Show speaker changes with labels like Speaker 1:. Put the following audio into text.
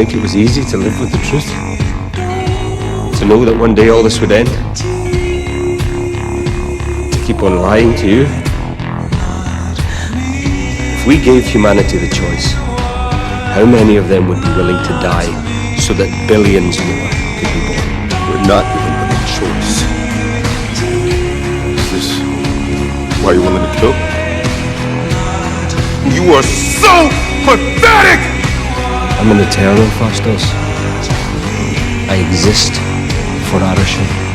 Speaker 1: think it was easy to live with the truth? To know that one day all this would end? To keep on lying to you? If we gave humanity the choice, how many of them would be willing to die so that billions more could be born?
Speaker 2: We're not given the choice. Is this why you're willing to kill? You are so pathetic!
Speaker 1: I'm an eternal, Fastos. I exist for Arashin.